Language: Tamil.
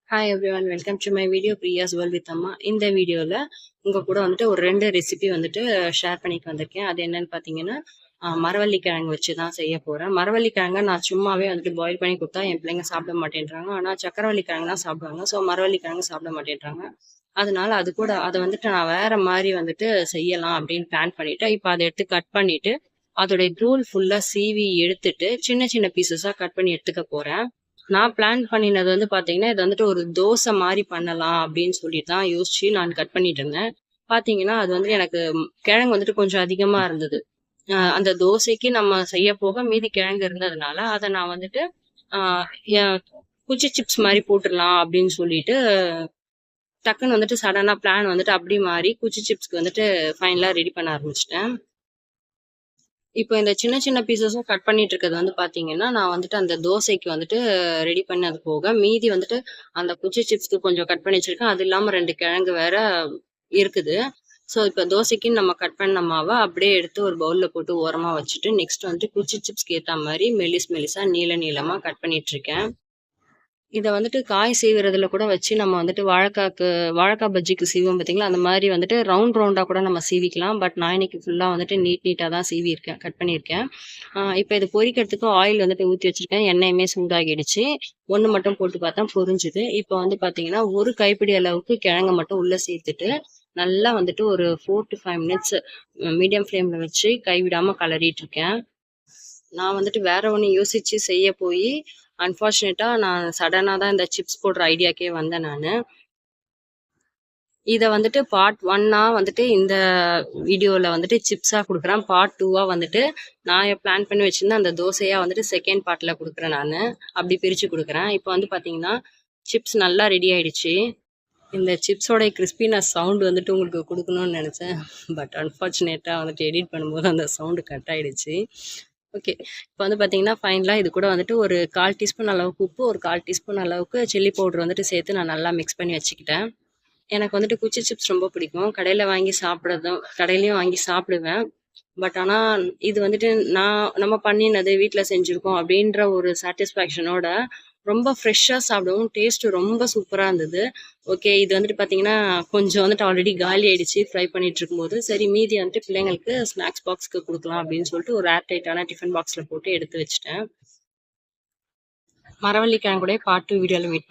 Hi everyone, welcome to my video Priya's world with அம்மா. இந்த வீடியோவில் உங்கள் கூட வந்துட்டு ஒரு 2 ரெசிபி வந்துட்டு ஷேர் பண்ணிட்டு வந்திருக்கேன். அது என்னன்னு பார்த்தீங்கன்னா, மரவள்ளி கிழங்கு வச்சு தான் செய்ய போகிறேன். மரவள்ளி கிழங்கை நான் சும்மாவே வந்துட்டு பாயில் பண்ணி கொடுத்தா என் பிள்ளைங்க சாப்பிட மாட்டேன்றாங்க. ஆனால் சக்கரவள்ளி கிழங்கு தான் சாப்பிடுவாங்க. ஸோ மரவள்ளி கிழங்கு சாப்பிட மாட்டேன்றாங்க. அதனால அது கூட அதை வந்துட்டு நான் வேற மாதிரி வந்துட்டு செய்யலாம் அப்படின்னு பிளான் பண்ணிட்டு, இப்போ அதை எடுத்து கட் பண்ணிட்டு அதோடைய தூள் ஃபுல்லாக சீவி எடுத்துட்டு சின்ன சின்ன பீசஸாக கட் பண்ணி எடுத்துக்க போகிறேன். நான் பிளான் பண்ணினது வந்து பார்த்தீங்கன்னா, இது வந்துட்டு ஒரு தோசை மாரி பண்ணலாம் அப்படின்னு சொல்லிட்டு தான் யோசிச்சு நான் கட் பண்ணிட்டு இருந்தேன். பார்த்தீங்கன்னா, அது வந்து எனக்கு கிழங்கு வந்துட்டு கொஞ்சம் அதிகமா இருந்தது. அந்த தோசைக்கு நம்ம செய்ய போக மீதி கிழங்கு இருந்ததுனால, அத நான் வந்துட்டு அ எ குச்சி சிப்ஸ் மாரி போட்டுறலாம் அப்படின்னு சொல்லிட்டு, டக்குன்னு வந்துட்டு சடனா பிளான் வந்துட்டு அப்படி மாறி குச்சி சிப்ஸ்க்கு வந்துட்டு ஃபைனலா ரெடி பண்ண ஆரம்பிச்சுட்டேன். இப்போ இந்த சின்ன சின்ன பீசஸும் கட் பண்ணிட்டு இருக்கிறது வந்து பார்த்தீங்கன்னா, நான் வந்துட்டு அந்த தோசைக்கு வந்துட்டு ரெடி பண்ணது போக, மீதி வந்துட்டு அந்த குச்சி சிப்ஸ்க்கு கொஞ்சம் கட் பண்ணி வச்சிருக்கேன். அது இல்லாம 2 கிழங்கு வேற இருக்குது. ஸோ, இப்போ தோசைக்குன்னு நம்ம கட் பண்ண மாவ அப்படியே எடுத்து ஒரு பவுல்ல போட்டு ஓரமா வச்சுட்டு, நெக்ஸ்ட் வந்துட்டு குச்சி சிப்ஸ்க்கு ஏத்தா மாரி மெல்லிஸ் மெல்லிசா நீள நீளமா கட் பண்ணிட்டு இருக்கேன். இத வந்துட்டு காய் சீவுறதுல கூட வச்சு நம்ம வந்துட்டு வாழைக்காய் பஜ்ஜிக்கு சீவுவோம் பார்த்தீங்களா? அந்த மாரி வந்துட்டு ரவுண்டா கூட நம்ம சீவிக்கலாம். பட் நான் இன்னைக்கு ஃபுல்லா வந்துட்டு நீட்டா தான் சீவியிருக்கேன். கட் பண்ணியிருக்கேன். இப்ப இது பொரிக்கிறதுக்கு ஆயில் வந்துட்டு ஊத்தி வச்சிருக்கேன். எண்ணெயுமே சூடாகிடுச்சு. 1 மட்டும் போட்டு பார்த்தேன், பொரிஞ்சுது. இப்போ வந்து பார்த்தீங்கன்னா, 1 கைப்பிடி அளவுக்கு கிழங்க மட்டும் உள்ள சேர்த்துட்டு, நல்லா வந்துட்டு ஒரு 4 to 5 மினிட்ஸ் மீடியம் ஃப்ளேம்ல வச்சு கைவிடாம கலறிட்டு இருக்கேன். நான் வந்துட்டு வேற ஒண்ணு யோசிச்சு செய்ய போயி, அன்பார்ச்சுனேட்டா நான் சடனா தான் இந்த சிப்ஸ் போடுற ஐடியாக்கே வந்தேன் நானு. இத வந்துட்டு பார்ட் 1ஆ வந்துட்டு இந்த வீடியோல வந்துட்டு சிப்ஸா குடுக்குறேன். பார்ட் 2ஆ வந்துட்டு நான் பிளான் பண்ணி வச்சிருந்த அந்த தோசையா வந்துட்டு செகண்ட் பார்ட்ல குடுக்குறேன் நானு. அப்படி பிரிச்சு குடுக்குறேன். இப்போ வந்து பார்த்தீங்கன்னா, சிப்ஸ் நல்லா ரெடி ஆயிடுச்சு. இந்த சிப்ஸோட கிரிஸ்பினஸ் சவுண்ட் வந்துட்டு உங்களுக்கு குடுக்கணும்னு நெனச்சேன். பட் அன்பார்ச்சுனேட்டா வந்துட்டு எடிட் பண்ணும்போது அந்த சவுண்ட் கட் ஆயிடுச்சு. ஓகே. இப்ப வந்து பார்த்தீங்கன்னா, ஃபைனலா இது கூட வந்துட்டு ஒரு 1/4 டீஸ்பூன் அளவுக்கு உப்பு, ஒரு 1/4 டீஸ்பூன் அளவுக்கு சில்லி பவுடர் வந்துட்டு சேர்த்து நான் நல்லா மிக்ஸ் பண்ணி வச்சுக்கிட்டேன். எனக்கு வந்துட்டு குச்சி சிப்ஸ் ரொம்ப பிடிக்கும். கடையிலயும் வாங்கி சாப்பிடுவேன். பட் ஆனா, இது வந்துட்டு நம்ம பண்ணினது வீட்ல செஞ்சிருக்கோம் அப்படின்ற ஒரு சாட்டிஸ்ஃபேக்ஷனோட ரொம்ப ஃப்ரெஷ்ஷா சாப்பிடவும் டேஸ்ட் ரொம்ப சூப்பரா இருந்தது. ஓகே. இது வந்துட்டு பார்த்தீங்கன்னா, கொஞ்சம் வந்துட்டு ஆல்ரெடி காலி ஆயிடுச்சு ஃப்ரை பண்ணிட்டு இருக்கும்போது. சரி, மீதி வந்துட்டு பிள்ளைங்களுக்கு ஸ்நாக்ஸ் பாக்ஸ்க்கு குடுக்கலாம் அப்படின்னு சொல்லிட்டு ஒரு ஏர் டைட்டான டிஃபன் பாக்ஸ்ல போட்டு எடுத்து வச்சுட்டேன். மரவள்ளிக்கிழங்கு கூடயே பார்ட் 2 வீடியோல மீட்